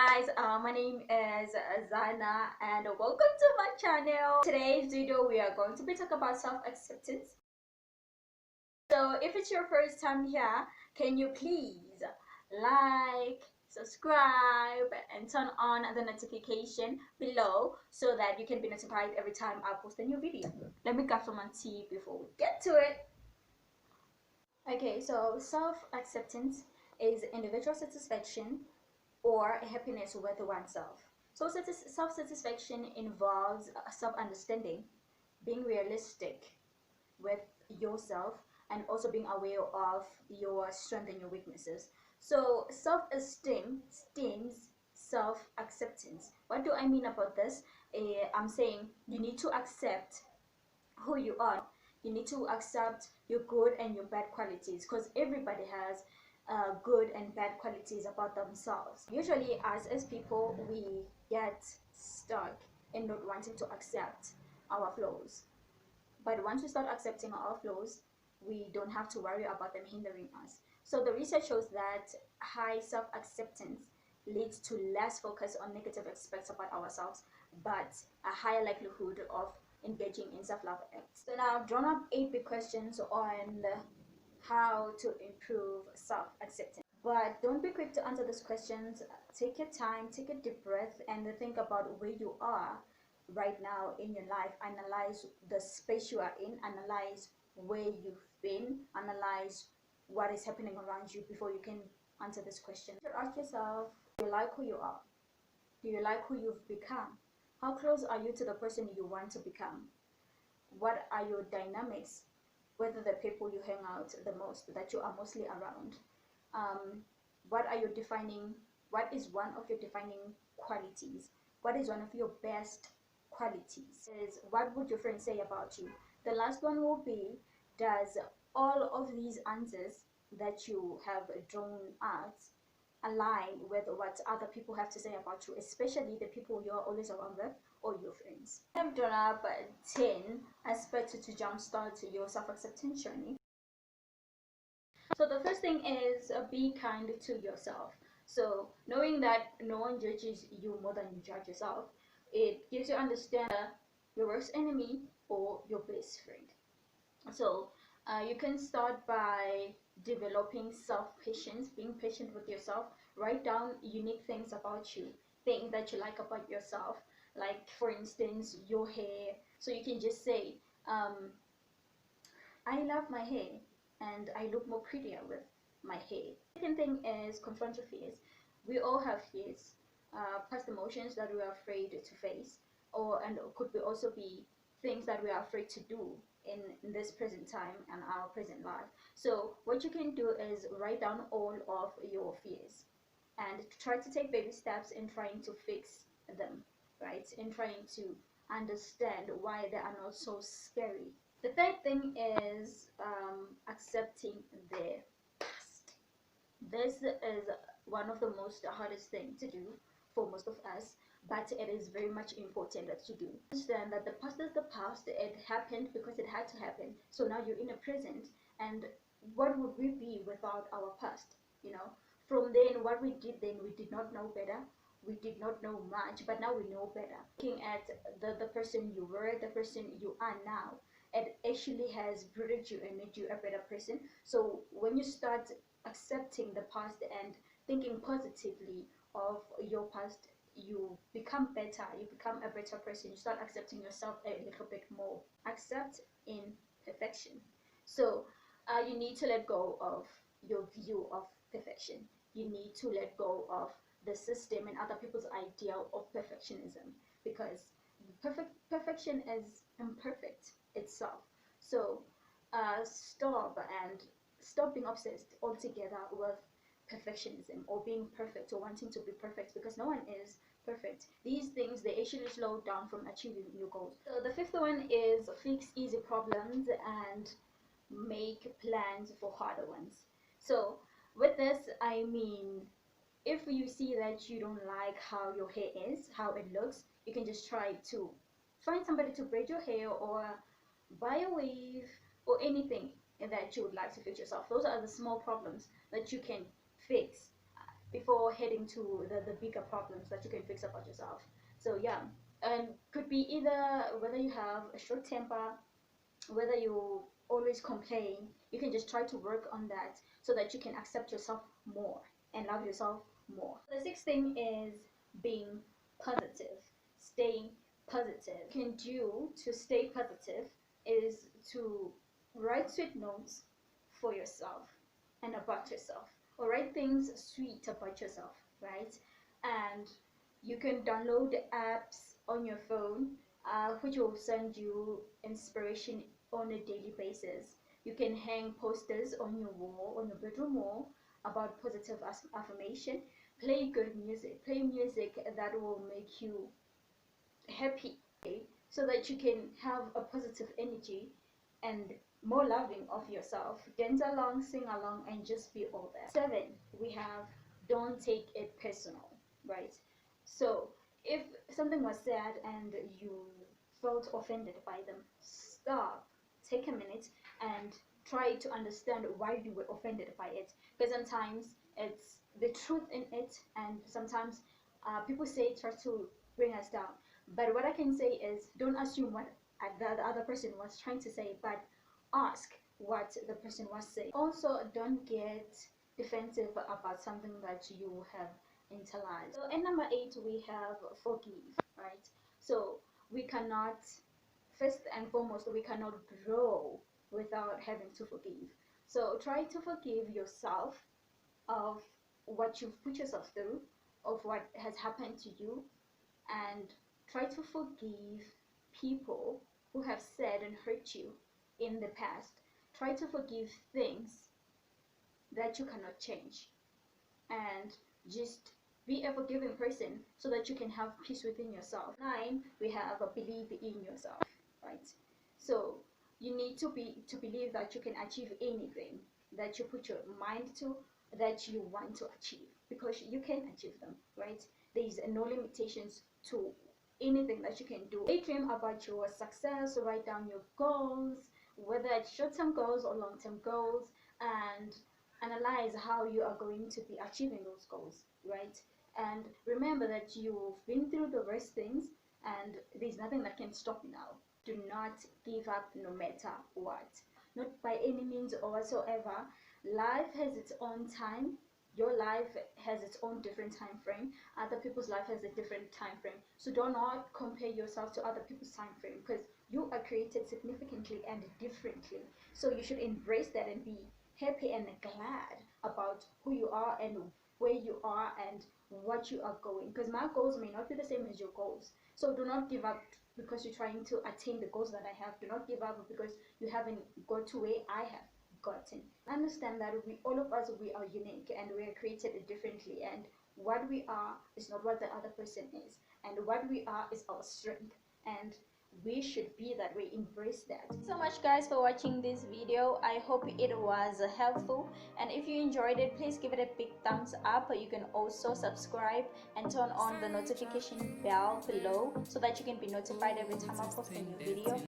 guys, my name is Zana and welcome to my channel. Today's video we are going to be talking about self-acceptance. So if it's your first time here, can you please like, subscribe and turn on the notification below so that you can be notified every time I post a new video. Let me grab some tea before we get to it. Okay, so self-acceptance is individual satisfaction or happiness with oneself. So self-satisfaction involves self-understanding, being realistic with yourself, and also being aware of your strengths and your weaknesses. So self-esteem stems self-acceptance. What do I mean about this? I'm saying you need to accept who you are. You need to accept your good and your bad qualities, because everybody has good and bad qualities about themselves. Usually as people we get stuck in not wanting to accept our flaws, but once we start accepting our flaws, we don't have to worry about them hindering us. So the research shows that high self-acceptance leads to less focus on negative aspects about ourselves, but a higher likelihood of engaging in self-love acts. So now I've drawn up 8 big questions on how to improve self-acceptance. But don't be quick to answer these questions. Take your time, take a deep breath, and think about where you are right now in your life. Analyze the space you are in, analyze where you've been, analyze what is happening around you before you can answer this question. You should ask yourself, do you like who you are? Do you like who you've become? How close are you to the person you want to become? What are your dynamics with the people you hang out the most, that you are mostly around? What is one of your defining qualities? What is one of your best qualities? What would your friends say about you? The last one will be, does all of these answers that you have drawn out align with what other people have to say about you, especially the people you're always around with or your friends? I have drawn up 10 aspects to jumpstart your self-acceptance journey. So the first thing is be kind to yourself. So knowing that no one judges you more than you judge yourself, it gives you understand your worst enemy or your best friend. So you can start by developing self-patience, being patient with yourself. Write down unique things about you, things that you like about yourself, like for instance your hair. So you can just say, I love my hair and I look more prettier with my hair. Second thing is confront your fears. We all have fears, past emotions that we are afraid to face, and could also be things that we are afraid to do in this present time and our present life. So what you can do is write down all of your fears and try to take baby steps in trying to fix them, right? In trying to understand why they are not so scary. The third thing is accepting the past. This is one of the most hardest thing to do for most of us, but it is very much important that you do. Understand that the past is the past. It happened because it had to happen. So now you're in a present, and what would we be without our past? You know, from then, what we did then, we did not know better. We did not know much, but now we know better. Looking at the person you were, the person you are now, it actually has brooded you and made you a better person. So when you start accepting the past and thinking positively of your past, you become better, you become a better person. You start accepting yourself a little bit more. Accept imperfection. So you need to let go of your view of perfection. You need to let go of the system and other people's ideal of perfectionism, because perfection is imperfect itself. So stop being obsessed altogether with perfectionism or being perfect or wanting to be perfect, because no one is perfect. These things, they actually slow down from achieving your goals. So the fifth one is fix easy problems and make plans for harder ones. So with this I mean, if you see that you don't like how your hair is, how it looks, you can just try to find somebody to braid your hair or buy a weave or anything that you would like to fix yourself. Those are the small problems that you can fix. before heading to the bigger problems that you can fix about yourself. So yeah, and could be either whether you have a short temper, whether you always complain. You can just try to work on that so that you can accept yourself more and love yourself more. The sixth thing is being positive, staying positive. What you can do to stay positive is to write sweet notes for yourself and about yourself, or write things sweet about yourself, right? And you can download apps on your phone, which will send you inspiration on a daily basis. You can hang posters on your wall, on your bedroom wall, about positive affirmation. Play good music. Play music that will make you happy, so that you can have a positive energy and more loving of yourself. Dance along, sing along, and just be all that. 7, we have don't take it personal, right? So if something was said and you felt offended by them, stop, take a minute, and try to understand why you were offended by it. Because sometimes it's the truth in it, and sometimes people say it tries to bring us down. But what I can say is, don't assume what the other person was trying to say, but ask what the person was saying. Also, don't get defensive about something that you have internalized. So, in number 8, we have forgive, right? So, we cannot, first and foremost, we cannot grow without having to forgive. So, try to forgive yourself of what you've put yourself through, of what has happened to you, and try to forgive people who have said and hurt you in the past. Try to forgive things that you cannot change, and just be a forgiving person so that you can have peace within yourself. 9, we have a believe in yourself, right? So you need to believe that you can achieve anything that you put your mind to, that you want to achieve, because you can achieve them, right? There is no limitations to anything that you can do. Daydream about your success, write down your goals, whether it's short-term goals or long-term goals, and analyze how you are going to be achieving those goals, right? And remember that you've been through the worst things, and there's nothing that can stop you now. Do not give up no matter what, not by any means or whatsoever. Life has its own time. Your life has its own different time frame. Other people's life has a different time frame. So do not compare yourself to other people's time frame, because you are created significantly and differently. So you should embrace that and be happy and glad about who you are and where you are and what you are going, because my goals may not be the same as your goals. So do not give up because you're trying to attain the goals that I have. Do not give up because you haven't got to where I have gotten. Understand that all of us, we are unique and we are created differently, and what we are is not what the other person is, and what we are is our strength, and we should be that way. Embrace that. Thanks so much, guys, for watching this video. I hope it was helpful, and if you enjoyed it, please give it a big thumbs up. You can also subscribe and turn on the notification bell below so that you can be notified every time I post a new video.